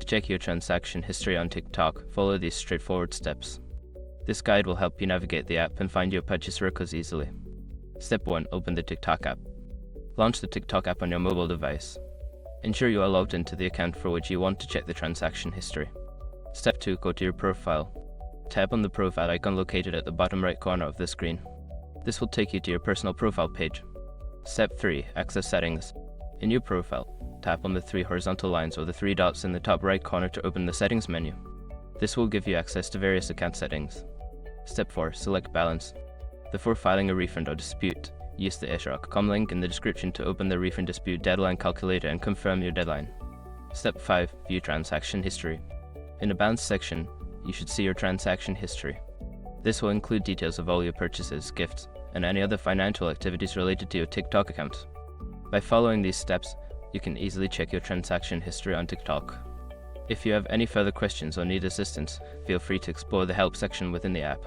To check your transaction history on TikTok, follow these straightforward steps. This guide will help you navigate the app and find your purchase records easily. Step 1. Open the TikTok app. Launch the TikTok app on your mobile device. Ensure you are logged into the account for which you want to check the transaction history. Step 2. Go to your profile. Tap on the profile icon located at the bottom right corner of the screen. This will take you to your personal profile page. Step 3. Access settings. In your profile, tap on the 3 horizontal lines or the 3 dots in the top right corner to open the settings menu. This will give you access to various account settings. Step 4. Select balance. Before filing a refund or dispute, use the issue.com link in the description to open the refund dispute deadline calculator and confirm your deadline. Step 5. View transaction history. In the balance section, you should see your transaction history. This will include details of all your purchases, gifts, and any other financial activities related to your TikTok account. By following these steps, you can easily check your transaction history on TikTok. If you have any further questions or need assistance, feel free to explore the help section within the app.